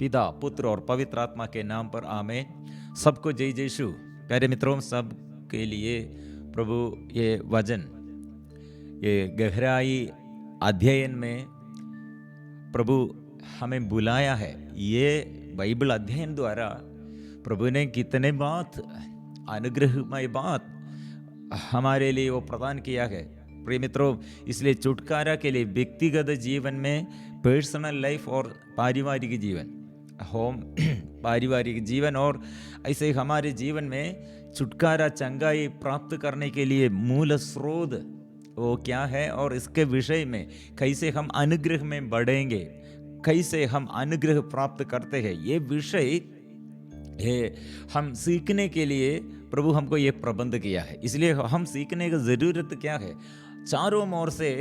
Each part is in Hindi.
पिता, पुत्र और पवित्र आत्मा के नाम पर आमीन। सबको जय जय यीशु। प्यारे मित्रों, सब के लिए प्रभु ये वचन, ये गहराई अध्ययन में प्रभु हमें बुलाया है। ये बाइबल अध्ययन द्वारा प्रभु ने कितने बात, अनुग्रहमय बात हमारे लिए वो प्रदान किया है। प्रिय मित्रों, इसलिए छुटकारा के लिए व्यक्तिगत जीवन में, पर्सनल लाइफ और पारिवारिक जीवन, होम पारिवारिक जीवन, और ऐसे हमारे जीवन में छुटकारा, चंगाई प्राप्त करने के लिए मूल स्रोत वो क्या है और इसके विषय में कैसे हम अनुग्रह में बढ़ेंगे, कैसे हम अनुग्रह प्राप्त करते हैं, ये विषय हम सीखने के लिए प्रभु हमको ये प्रबंध किया है। इसलिए हम सीखने की ज़रूरत क्या है? चारों ओर से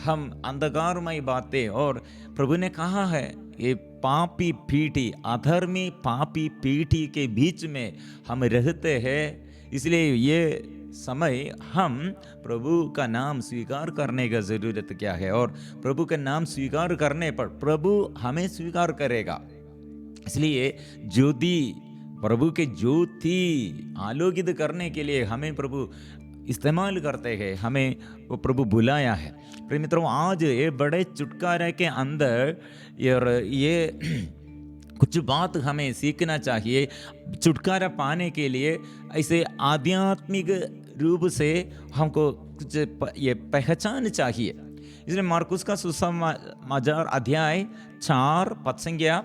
हम अंधकारमय बातें, और प्रभु ने कहा है ये पापी पीढ़ी, अधर्मी पापी पीढ़ी के बीच में हम रहते हैं। इसलिए ये समय हम प्रभु का नाम स्वीकार करने का ज़रूरत क्या है, और प्रभु का नाम स्वीकार करने पर प्रभु हमें स्वीकार करेगा। इसलिए ज्योति, प्रभु के ज्योति आलोकित करने के लिए हमें प्रभु इस्तेमाल करते हैं, हमें वो प्रभु बुलाया है। प्रिय मित्रों, आज ये बड़े छुटकारे के अंदर ये कुछ बात हमें सीखना चाहिए। छुटकारा पाने के लिए ऐसे आध्यात्मिक रूप से हमको कुछ ये पहचान चाहिए। इसलिए मार्कुस का सुसमाचार अध्याय 4 पद संख्या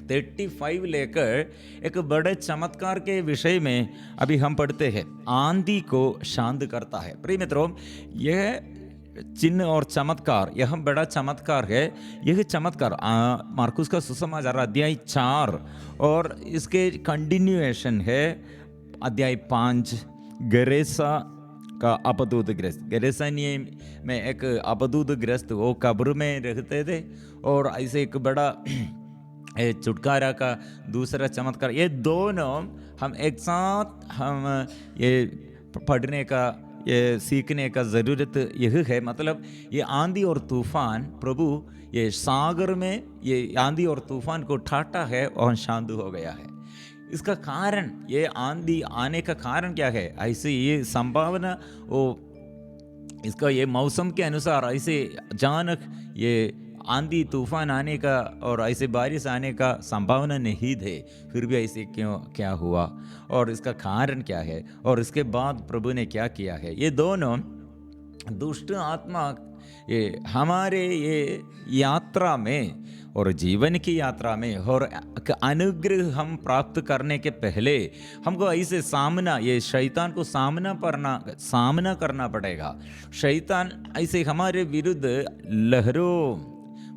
35 लेकर एक बड़े चमत्कार के विषय में अभी हम पढ़ते हैं। आंधी को शांत करता है। प्रिय मित्रों, यह चिन्ह और चमत्कार, यह बड़ा चमत्कार है। यह चमत्कार मार्कुस का सुसमाचार अध्याय 4 और इसके कंटिन्यूएशन है अध्याय 5, गेरेसा का अपदूत ग्रस्त। गेरेसानी में एक अपदूत ग्रस्त, वो कब्र में रहते थे, और ऐसे एक बड़ा छुटकारा का दूसरा चमत्कार, ये दोनों हम एक साथ हम ये पढ़ने का, ये सीखने का ज़रूरत यह है। मतलब ये आंधी और तूफान, प्रभु ये सागर में ये आंधी और तूफान को ठाटा है और शांत हो गया है। इसका कारण, ये आंधी आने का कारण क्या है? ऐसे ये संभावना, वो इसका ये मौसम के अनुसार ऐसे अचानक ये आंधी तूफान आने का और ऐसे बारिश आने का संभावना नहीं थे, फिर भी ऐसे क्या हुआ और इसका कारण क्या है, और इसके बाद प्रभु ने क्या किया है? ये दोनों दुष्ट आत्मा ये हमारे ये यात्रा में और जीवन की यात्रा में और अनुग्रह हम प्राप्त करने के पहले हमको ऐसे सामना, ये शैतान को सामना करना पड़ेगा। शैतान ऐसे हमारे विरुद्ध लहरों,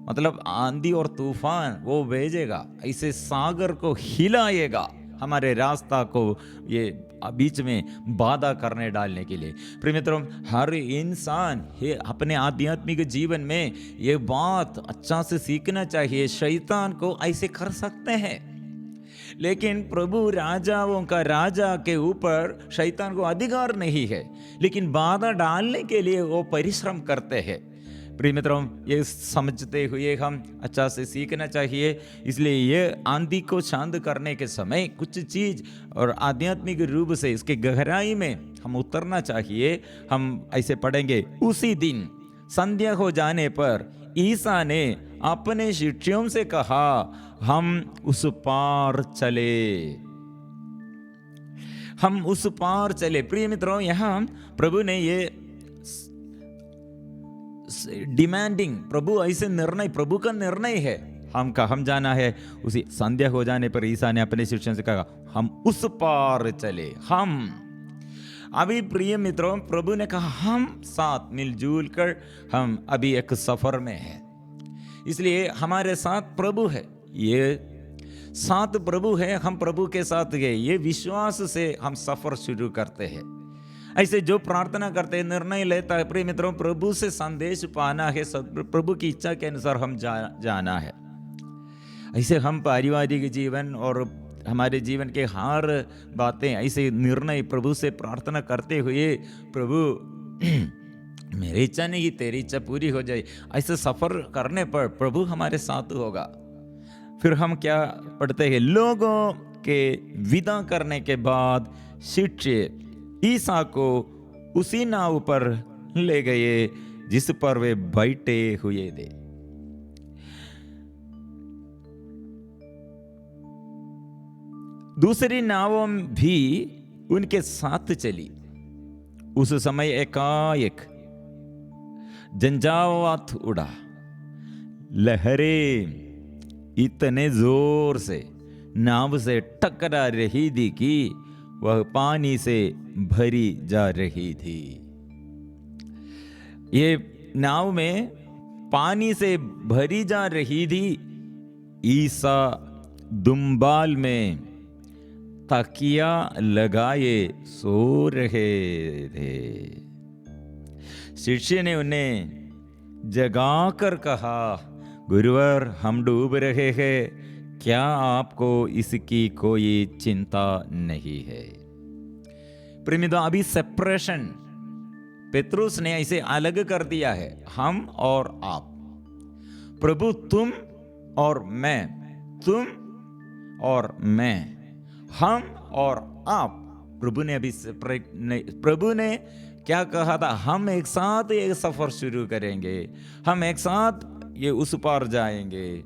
मतलब आंधी और तूफान वो भेजेगा, ऐसे सागर को हिलाएगा, हमारे रास्ता को ये बीच में बाधा करने डालने के लिए। प्रिय मित्रों, हर इंसान ये अपने आध्यात्मिक जीवन में ये बात अच्छा से सीखना चाहिए। शैतान को ऐसे कर सकते हैं, लेकिन प्रभु राजाओं का राजा के ऊपर शैतान को अधिकार नहीं है, लेकिन बाधा डालने के लिए वो परिश्रम करते हैं। प्रिय मित्रों, ये समझते हुए हम अच्छा से सीखना चाहिए। इसलिए ये आंधी को शांत करने के समय कुछ चीज़ और आध्यात्मिक रूप से इसके गहराई में हम उतरना चाहिए। हम ऐसे पढ़ेंगे, उसी दिन संध्या हो जाने पर ईसा ने अपने शिष्यों से कहा, हम उस पार चले, हम उस पार चले। प्रिय मित्रों, यहाँ प्रभु ने ये डिमांडिंग, प्रभु ऐसे निर्णय, प्रभु का निर्णय है हम जाना है। उसी संध्या हो जाने पर ईसा ने अपने शिष्यों से कहा, हम उस पार चले। हम अभी, प्रिय मित्रों, प्रभु ने कहा हम साथ मिलजुल कर हम अभी एक सफर में हैं। इसलिए हमारे साथ प्रभु है, ये साथ प्रभु है, हम प्रभु के साथ गए, ये विश्वास से हम सफर शुरू करते हैं। ऐसे जो प्रार्थना करते हैं, निर्णय लेता है, प्रिय मित्रों, प्रभु से संदेश पाना है, प्रभु की इच्छा के अनुसार हम जाना है। ऐसे हम पारिवारिक जीवन और हमारे जीवन के हर बातें, ऐसे निर्णय प्रभु से प्रार्थना करते हुए, प्रभु मेरी इच्छा नहीं तेरी इच्छा पूरी हो जाए, ऐसे सफर करने पर प्रभु हमारे साथ होगा। फिर हम क्या पढ़ते हैं, लोगों के विदा करने के बाद शिष्य ईसा को उसी नाव पर ले गए जिस पर वे बैठे हुए थे। दूसरी नावों भी उनके साथ चली। उस समय एकाएक झंझावात उड़ा, लहरें इतने जोर से नाव से टकरा रही थी कि वह पानी से भरी जा रही थी। ये नाव में पानी से भरी जा रही थी। ईसा दुम्बाल में तकिया लगाए सो रहे थे। शिष्य ने उन्हें जगाकर कहा, गुरुवर हम डूब रहे हैं, क्या आपको इसकी कोई चिंता नहीं है? प्रेमियों, अभी सेपरेशन पेत्रुस ने ऐसे अलग कर दिया है, हम और आप। प्रभु तुम और मैं, तुम और मैं, हम और आप। प्रभु ने अभी सेपरेट नहीं, प्रभु ने क्या कहा था, हम एक साथ ये सफर शुरू करेंगे, हम एक साथ ये उस पार जाएंगे,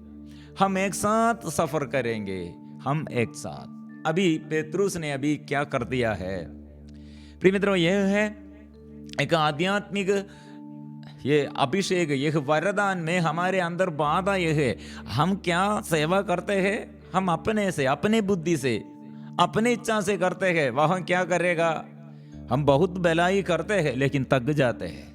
हम एक साथ सफर करेंगे, हम एक साथ। अभी पेत्रुस ने अभी क्या कर दिया है? प्रिय मित्रों, यह है एक आध्यात्मिक ये अभिषेक, यह वरदान में हमारे अंदर बाधा यह है, हम क्या सेवा करते हैं, हम अपने से, अपने बुद्धि से, अपनी इच्छा से करते हैं। वह क्या करेगा, हम बहुत भलाई करते हैं लेकिन थक जाते हैं।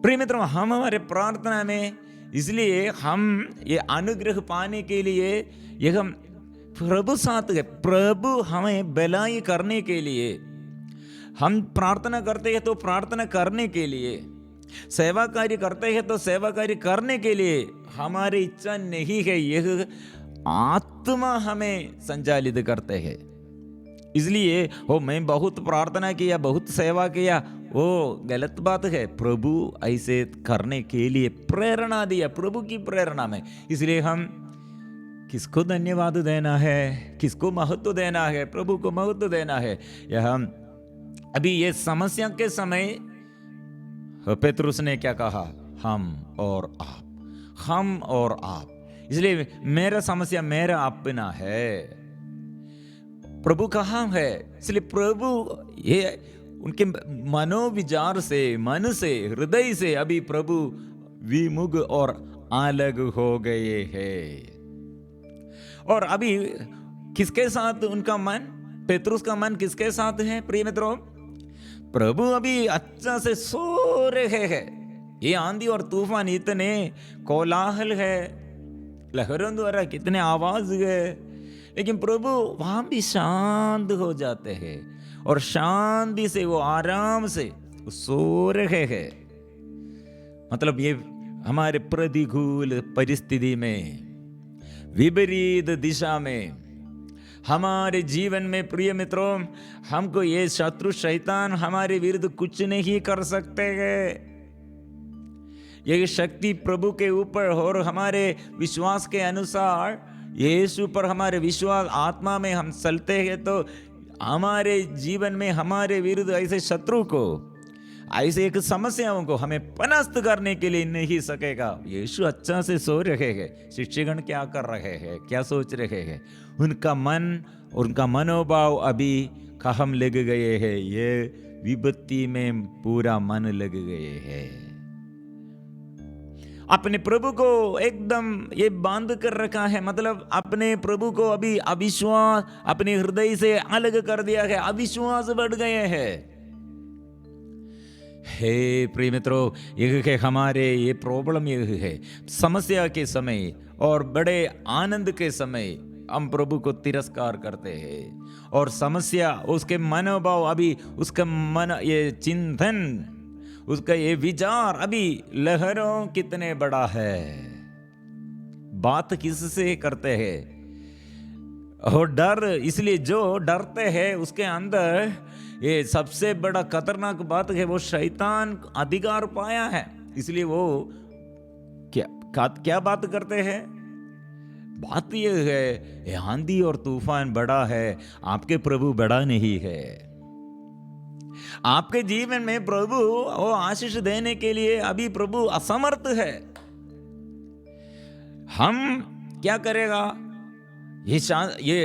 प्रिय मित्रों, हम हमारे प्रार्थना में, इसलिए हम ये अनुग्रह पाने के लिए ये हम प्रभु साथ है, प्रभु हमें भलाई करने के लिए हम प्रार्थना करते हैं, तो प्रार्थना करने के लिए, सेवा कार्य करते हैं तो सेवा कार्य करने के लिए हमारी इच्छा नहीं है, यह आत्मा हमें संचालित करते हैं। इसलिए हो मैं बहुत प्रार्थना किया, बहुत सेवा किया, वो गलत बात है। प्रभु ऐसे करने के लिए प्रेरणा दिया, प्रभु की प्रेरणा में। इसलिए हम किसको धन्यवाद देना है, किसको महत्व देना है, प्रभु को महत्व देना है। यह हम अभी ये समस्या के समय पेत्रुस ने क्या कहा, हम और आप, हम और आप। इसलिए मेरा समस्या मेरा अपना है, प्रभु कहाँ है? इसलिए प्रभु ये उनके मनोविचार से, मन से, हृदय से अभी प्रभु विमुख और अलग हो गए हैं। और अभी किसके साथ उनका मन, पेत्रुस का मन किसके साथ है? प्रिय मित्रों, प्रभु अभी अच्छा से सो रहे हैं। ये आंधी और तूफान इतने कोलाहल है, लहरों द्वारा कितने आवाज है, लेकिन प्रभु वहां भी शांत हो जाते हैं और शांति से वो आराम से सो रहे हैं। मतलब ये हमारे प्रतिकूल परिस्थिति में, विपरीत दिशा में, हमारे जीवन में प्रिय मित्रों, हमको ये शत्रु शैतान हमारे विरुद्ध कुछ नहीं कर सकते हैं। ये शक्ति प्रभु के ऊपर और हमारे विश्वास के अनुसार यीशु पर हमारे विश्वास आत्मा में हम चलते हैं तो हमारे जीवन में हमारे विरुद्ध ऐसे शत्रु को, ऐसे एक समस्याओं को हमें परास्त करने के लिए नहीं सकेगा। यीशु अच्छा से सो रहे हैं। शिष्यगण क्या कर रहे हैं, क्या सोच रहे हैं? उनका मन, उनका मनोभाव अभी कहम लग गए हैं, ये विपत्ति में पूरा मन लग गए हैं। अपने प्रभु को एकदम ये बांध कर रखा है, मतलब अपने प्रभु को अभी अविश्वास अपने हृदय से अलग कर दिया है, अविश्वास बढ़ गए हैं। हे प्रिय मित्रों, यह है हमारे ये प्रॉब्लम, यह है समस्या के समय और बड़े आनंद के समय हम प्रभु को तिरस्कार करते हैं, और समस्या उसके मनोभाव अभी, उसका मन, ये चिंतन, उसका ये विचार अभी लहरों कितने बड़ा है। बात किससे करते हैं? और डर, इसलिए जो डरते हैं उसके अंदर ये सबसे बड़ा खतरनाक बात है, वो शैतान अधिकार पाया है। इसलिए वो क्या बात करते हैं? बात यह है, ये आंधी और तूफान बड़ा है, आपके प्रभु बड़ा नहीं है। आपके जीवन में प्रभु वो आशीष देने के लिए अभी प्रभु असमर्थ है। हम क्या करेगा? ये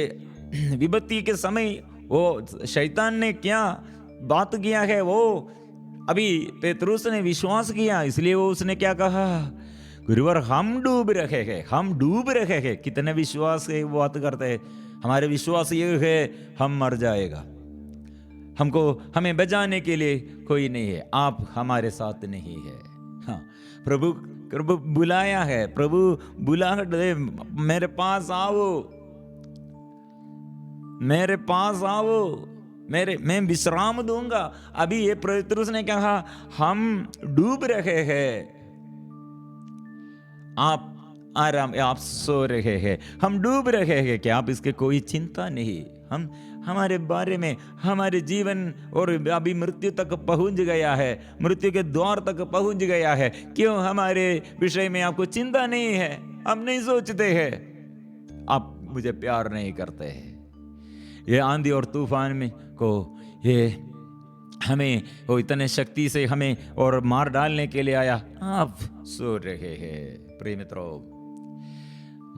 विपत्ति के समय वो शैतान ने क्या बात किया है, वो अभी पेतरुस ने विश्वास किया, इसलिए वो उसने क्या कहा, गुरुवर हम डूब रहे हैं, हम डूब रहे हैं। कितने विश्वास है वो बात करते हैं। हमारे विश्वास ये है हम मर जाएगा, हमें बचाने के लिए कोई नहीं है, आप हमारे साथ नहीं है। हाँ, प्रभु बुलाया है, प्रभु बुला दे, मेरे पास आओ, मेरे पास आओ, मैं विश्राम दूंगा। अभी ये पेतरुस ने कहा हम डूब रहे हैं, आप सो रहे हैं, हम डूब रहे हैं, क्या आप इसके कोई चिंता नहीं। हम हमारे बारे में, हमारे जीवन और अभी मृत्यु तक पहुंच गया है, मृत्यु के द्वार तक पहुंच गया है, क्यों हमारे विषय में आपको चिंता नहीं है? हम नहीं सोचते हैं आप मुझे प्यार नहीं करते हैं। ये आंधी और तूफान में को ये हमें वो इतने शक्ति से हमें और मार डालने के लिए आया, आप सो रहे हैं। प्रिय मित्रों,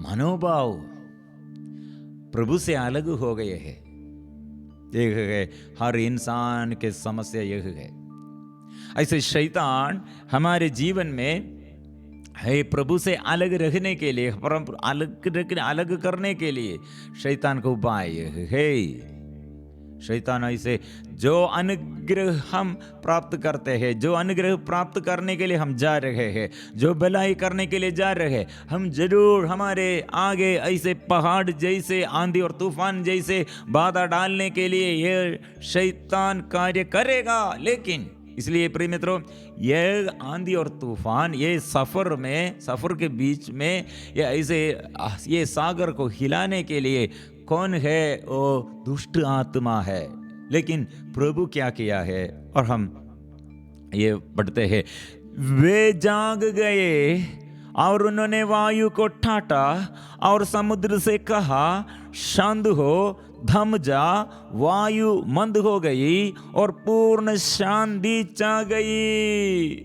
मनोभाव प्रभु से अलग हो गए हैं। यह है हर इंसान के समस्या, यह है। ऐसे शैतान हमारे जीवन में है प्रभु से अलग रखने के लिए, अलग करने के लिए शैतान का उपाय है। शैतान ऐसे जो अनुग्रह हम प्राप्त करते हैं, जो अनुग्रह प्राप्त करने के लिए हम जा रहे हैं, जो भलाई करने के लिए जा रहे हैं, हम जरूर हमारे आगे ऐसे पहाड़ जैसे, आंधी और तूफान जैसे बाधा डालने के लिए ये शैतान कार्य करेगा। लेकिन इसलिए प्रिय मित्रों, ये आंधी और तूफान, ये सफर के बीच में ये ऐसे ये सागर को हिलाने के लिए कौन है? वो दुष्ट आत्मा है। लेकिन प्रभु क्या किया है? और हम ये पढ़ते हैं, वे जाग गए और उन्होंने वायु को ठाटा और समुद्र से कहा शांत हो, थम जा। वायु मंद हो गई और पूर्ण शांति छा गई।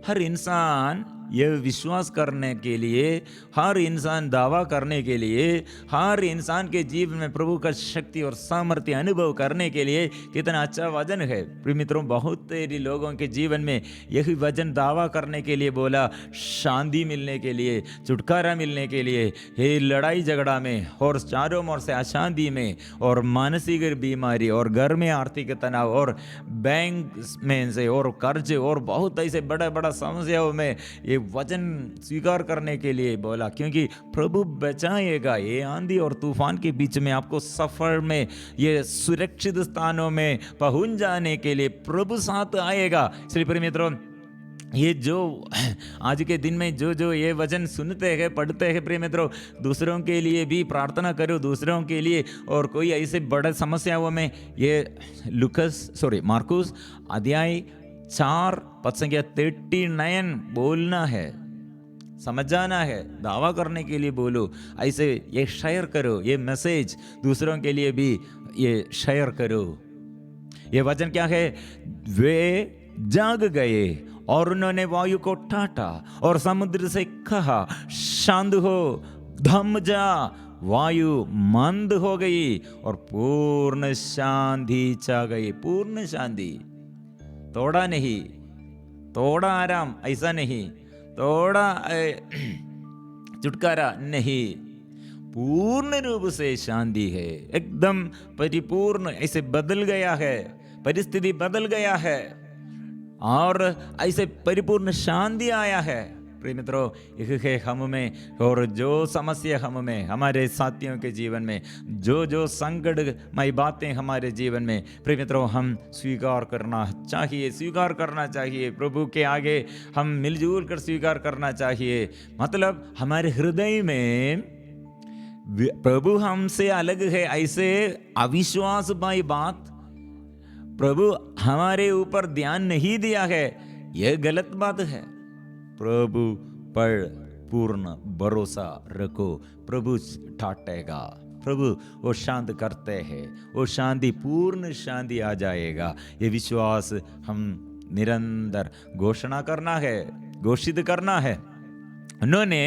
हर इंसान यह विश्वास करने के लिए, हर इंसान दावा करने के लिए, हर इंसान के जीवन में प्रभु का शक्ति और सामर्थ्य अनुभव करने के लिए कितना अच्छा वचन है। प्रिय मित्रों, बहुत तेरी लोगों के जीवन में यही वचन दावा करने के लिए बोला, शांति मिलने के लिए, छुटकारा मिलने के लिए। ये लड़ाई झगड़ा में और चारों ओर से अशांति में और मानसिक बीमारी और घर में आर्थिक तनाव और बैंक में से और कर्ज और बहुत ऐसे बड़ा बड़ा समस्याओं में ये वचन स्वीकार करने के लिए बोला, क्योंकि प्रभु बचाएगा। ये आंधी और तूफान के बीच में आपको सफर में, ये सुरक्षित स्थानों में पहुंच जाने के लिए प्रभु साथ आएगा। इसलिए प्रिय मित्रों, ये जो आज के दिन में जो ये वचन सुनते हैं, पढ़ते हैं, प्रिय मित्रों, दूसरों के लिए भी प्रार्थना करो, दूसरों के लिए। और कोई ऐसे बड़े समस्याओं में ये मार्कुस अध्याय 4 पद संख्या 39 बोलना है, समझाना है, दावा करने के लिए बोलो। ऐसे ये शेयर करो, ये मैसेज दूसरों के लिए भी ये शेयर करो। ये वचन क्या है? वे जाग गए और उन्होंने वायु को ठाटा और समुद्र से कहा शांत हो, थम जा। वायु मंद हो गई और पूर्ण शांति छा गई। पूर्ण शांति, थोड़ा नहीं, थोड़ा आराम ऐसा नहीं, थोड़ा छुटकारा नहीं, पूर्ण रूप से शांति है, एकदम परिपूर्ण। ऐसे बदल गया है, परिस्थिति बदल गया है और ऐसे परिपूर्ण शांति आया है। प्रिय मित्रों, यह है हम में, और जो समस्या हम में, हमारे साथियों के जीवन में, जो संकटमय बातें हमारे जीवन में, प्रिय मित्रों, हम स्वीकार करना चाहिए। प्रभु के आगे हम मिलजुल कर स्वीकार करना चाहिए। मतलब हमारे हृदय में प्रभु हमसे अलग है, ऐसे अविश्वास भाई बात प्रभु हमारे ऊपर ध्यान नहीं दिया है, यह गलत बात है। प्रभु पर पूर्ण भरोसा रखो, प्रभु ठाटेगा, प्रभु वो शांत करते हैं, वो शांति, पूर्ण शांति आ जाएगा। ये विश्वास हम निरंतर घोषणा करना है, घोषित करना है। उन्होंने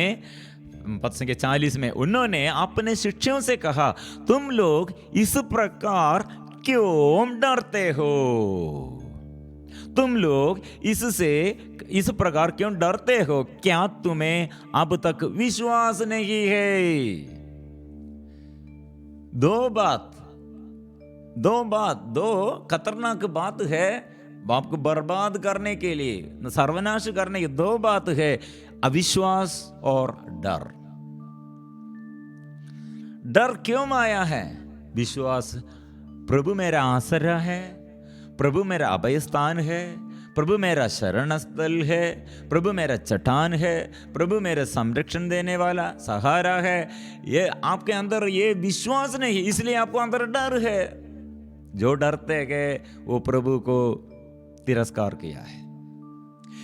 पद संख्या 40 में उन्होंने अपने शिष्यों से कहा, तुम लोग इस प्रकार क्यों डरते हो? तुम लोग इस प्रकार क्यों डरते हो? क्या तुम्हें अब तक विश्वास नहीं है? दो खतरनाक बात है, आपको बर्बाद करने के लिए, सर्वनाश करने की दो बात है, अविश्वास और डर। डर क्यों आया है? विश्वास, प्रभु मेरा आसरा है, प्रभु मेरा अभय स्थान है, प्रभु मेरा शरण स्थल है, प्रभु मेरा चट्टान है, प्रभु मेरा संरक्षण देने वाला सहारा है। ये आपके अंदर ये विश्वास नहीं, इसलिए आपको अंदर डर है। जो डरते गए वो प्रभु को तिरस्कार किया है,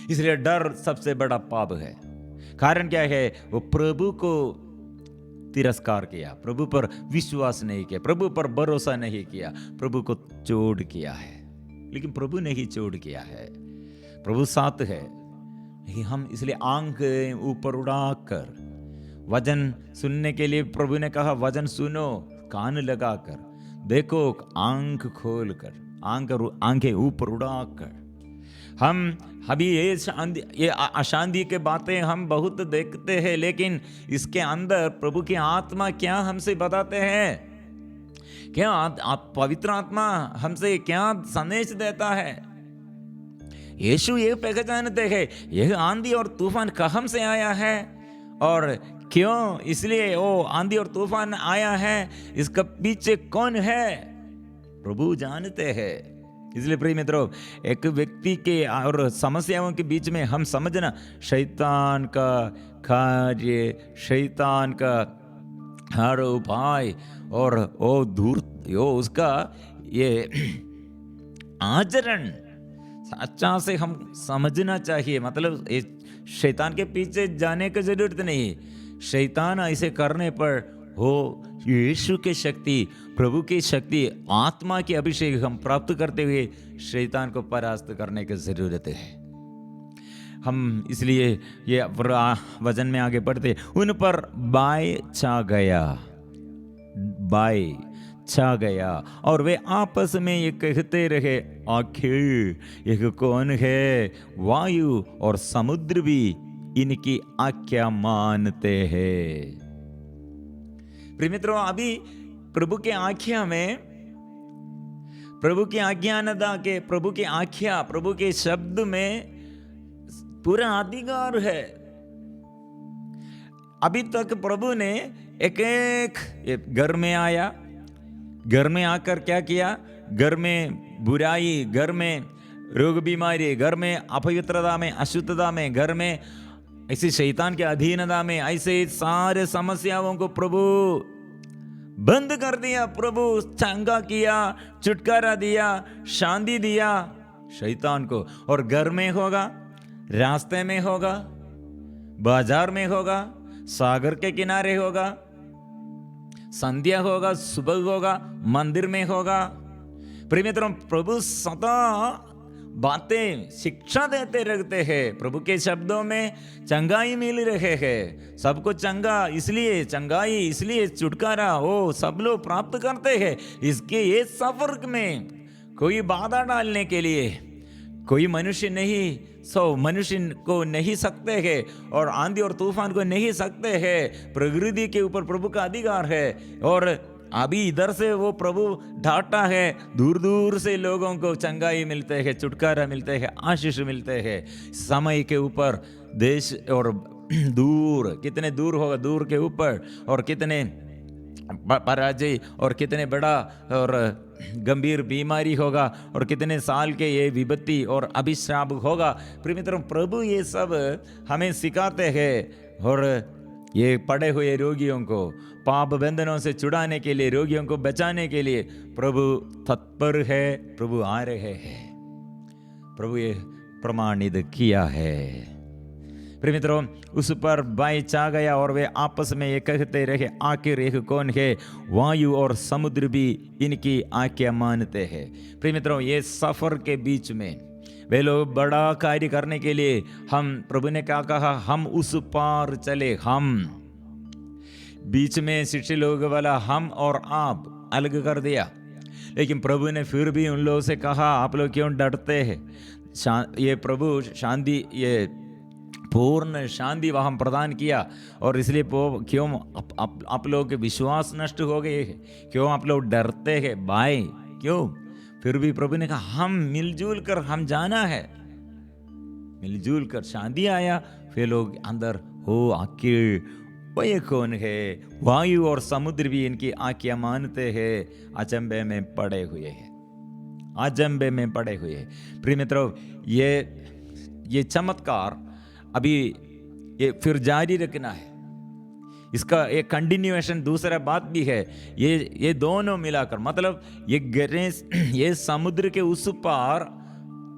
इसलिए डर सबसे बड़ा पाप है। कारण क्या है? वो प्रभु को तिरस्कार किया, प्रभु पर विश्वास नहीं किया, प्रभु पर भरोसा नहीं किया, प्रभु को चोट किया है। लेकिन प्रभु ने ही चोट किया है, प्रभु साथ है। हम इसलिए आंख ऊपर उड़ाकर वचन सुनने के लिए प्रभु ने कहा, वचन सुनो, कान लगाकर देखो, आंख खोलकर, आंखें ऊपर उड़ाकर। हम अभी ये अशांति के बातें हम बहुत देखते हैं, लेकिन इसके अंदर प्रभु की आत्मा क्या हमसे बताते हैं? क्या आप पवित्र आत्मा हमसे क्या संदेश देता है? यीशु ये पहचानते हैं यह आंधी और तूफान कहाँ से आया है और क्यों, इसलिए वो आंधी और तूफान आया है, इसका पीछे कौन है, प्रभु जानते हैं। इसलिए प्रिय मित्रों, एक व्यक्ति के और समस्याओं के बीच में हम समझना, शैतान का कार्य, शैतान का हर उपाय और उसका ये आचरण अच्छा से हम समझना चाहिए। मतलब शैतान के पीछे जाने की जरूरत नहीं। शैतान ऐसे करने पर हो यीशु की शक्ति, प्रभु की शक्ति, आत्मा की अभिषेक हम प्राप्त करते हुए शैतान को परास्त करने की जरूरत है। हम इसलिए ये वचन में आगे बढ़ते, उन पर बाय छा गया और वे आपस में ये कहते रहे, आखिर यह कौन है? वायु और समुद्र भी इनकी आज्ञा मानते हैं। प्रिय मित्रों, अभी प्रभु के आज्ञा में, प्रभु की आज्ञानता के, प्रभु की आज्ञा, प्रभु के शब्द में पूरा अधिकार है। अभी तक प्रभु ने एक घर में आया, घर में आकर क्या किया? घर में बुराई, घर में रोग बीमारी, घर में अपवित्रता में, अशुद्धता में, घर में ऐसी शैतान के अधीनता में, ऐसे सारे समस्याओं को प्रभु बंद कर दिया। प्रभु चंगा किया, छुटकारा दिया, शांति दिया शैतान को। और घर में होगा, रास्ते में होगा, बाजार में होगा, सागर के किनारे होगा, संध्या होगा, सुबह होगा, मंदिर में होगा। प्रिय मित्रों, प्रभु सदा बातें शिक्षा देते रहते हैं। प्रभु के शब्दों में चंगाई मिल रहे हैं, सबको चंगाई इसलिए छुटकारा वो सब लोग प्राप्त करते हैं। इसके ये सफर में कोई बाधा डालने के लिए कोई मनुष्य नहीं, मनुष्य को नहीं सकते हैं और आंधी और तूफान को नहीं सकते हैं। प्रकृति के ऊपर प्रभु का अधिकार है। और अभी इधर से वो प्रभु ढाटा है, दूर दूर से लोगों को चंगाई मिलते हैं, छुटकारा मिलते हैं, आशीष मिलते हैं। समय के ऊपर देश और दूर, कितने दूर होगा, दूर के ऊपर, और कितने पराजय और कितने बड़ा और गंभीर बीमारी होगा और कितने साल के ये विपत्ति और अभिशाप होगा। प्रिय मित्रों, प्रभु ये सब हमें सिखाते हैं। और ये पड़े हुए रोगियों को पाप बंधनों से छुड़ाने के लिए, रोगियों को बचाने के लिए प्रभु तत्पर है, प्रभु आ रहे हैं। प्रभु ये प्रमाणित किया है। प्रिय मित्रों, उस पर भय छा गया और वे आपस में ये कहते रहे, आखिर एक कौन है? वायु और समुद्र भी इनकी आज्ञा मानते हैं। प्रिय मित्रों, ये सफर के बीच में वे लोग बड़ा कार्य करने के लिए हम प्रभु ने क्या कहा? हम उस पार चले। हम बीच में शिष्य लोग वाला हम और आप अलग कर दिया, लेकिन प्रभु ने फिर भी उन लोगों से कहा, आप लोग क्यों डरते हैं? ये प्रभु शांति, ये पूर्ण शांति वहाँ प्रदान किया, और इसलिए क्यों आप लोग के विश्वास नष्ट हो गए हैं? क्यों आप लोग डरते हैं भाई? क्यों? फिर भी प्रभु ने कहा, हम मिलजुल कर हम जाना है। मिलजुल कर शांति आया। फिर लोग अंदर हो, आखिर वो ये कौन है? वायु और समुद्र भी इनकी आज्ञा मानते हैं। अचंभे में पड़े हुए हैं, अचंभे में पड़े हुए हैं। प्रिय मित्रों, ये चमत्कार अभी ये फिर जारी रखना है। इसका एक कंटिन्यूएशन दूसरा बात भी है। ये दोनों मिलाकर, मतलब ये समुद्र के उस पार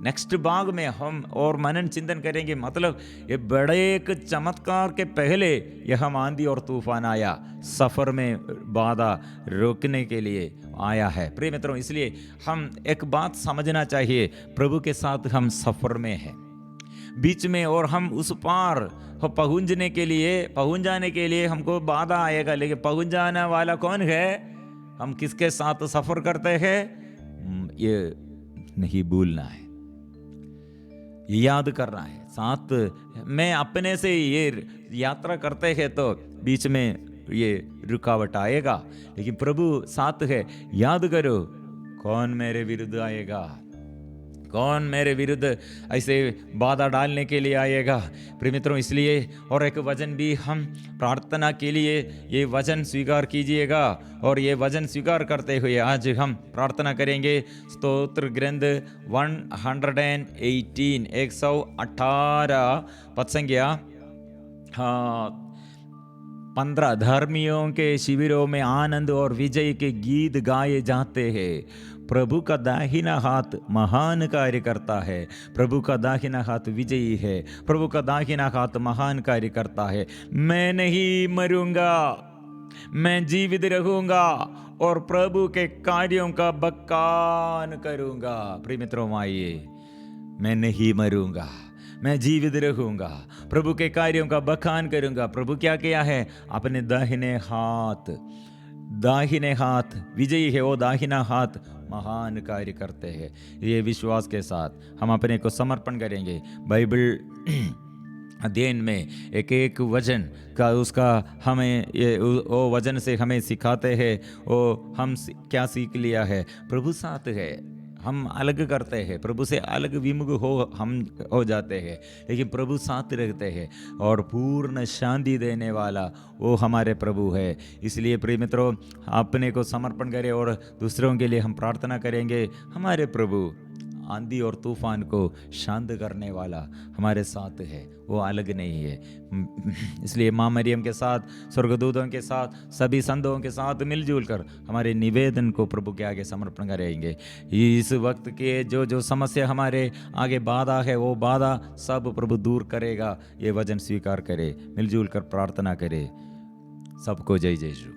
नेक्स्ट भाग में हम और मनन चिंतन करेंगे। मतलब ये बड़े एक चमत्कार के पहले यह आंधी और तूफान आया, सफर में बाधा रोकने के लिए आया है। प्रिय मित्रों, इसलिए हम एक बात समझना चाहिए, प्रभु के साथ हम सफर में हैं बीच में, और हम उस पार पहुंच जाने के लिए हमको बाधा आएगा, लेकिन पहुंच जाने वाला कौन है? हम किसके साथ सफर करते हैं, ये नहीं भूलना है, याद करना है। साथ में अपने से ये यात्रा करते हैं तो बीच में ये रुकावट आएगा, लेकिन प्रभु साथ है। याद करो, कौन मेरे विरुद्ध आएगा? कौन मेरे विरुद्ध ऐसे बाधा डालने के लिए आएगा? प्रिय मित्रों, इसलिए और एक वचन भी हम प्रार्थना के लिए ये वचन स्वीकार कीजिएगा, और ये वचन स्वीकार करते हुए आज हम प्रार्थना करेंगे। स्तोत्र ग्रंथ 118 118 पद संख्या 15, धर्मियों के शिविरों में आनंद और विजय के गीत गाए जाते हैं। प्रभु का दाहिना हाथ महान कार्य करता है। प्रभु का दाहिना हाथ विजयी है। प्रभु का दाहिना हाथ महान कार्य करता है। मैं नहीं मरूंगा, मैं जीवित रहूंगा और प्रभु के कार्यों का बखान करूंगा। प्रिय मित्रों, आइए, मैं नहीं मरूंगा, मैं जीवित रहूंगा, प्रभु के कार्यों का बखान करूंगा। प्रभु क्या किया है? अपने दाहिने हाथ विजयी है, वो दाहिना हाथ महान कार्य करते हैं। ये विश्वास के साथ हम अपने को समर्पण करेंगे। बाइबल अध्ययन में एक एक वचन का उसका हमें वो वचन से हमें सिखाते हैं। वो हम क्या सीख लिया है? प्रभु साथ है, हम अलग करते हैं, प्रभु से अलग विमुख हम हो जाते हैं, लेकिन प्रभु साथ रहते हैं, और पूर्ण शांति देने वाला वो हमारे प्रभु है। इसलिए प्रिय मित्रों, अपने को समर्पण करें और दूसरों के लिए हम प्रार्थना करेंगे। हमारे प्रभु आंधी और तूफान को शांत करने वाला हमारे साथ है, वो अलग नहीं है। इसलिए माँ मरियम के साथ, स्वर्गदूतों के साथ, सभी संतों के साथ मिलजुल कर हमारे निवेदन को प्रभु के आगे समर्पण करेंगे। इस वक्त के जो समस्या हमारे आगे बाधा है, वो बाधा सब प्रभु दूर करेगा। ये वचन स्वीकार करे, मिलजुल कर प्रार्थना करे। सबको जय जय यीशु।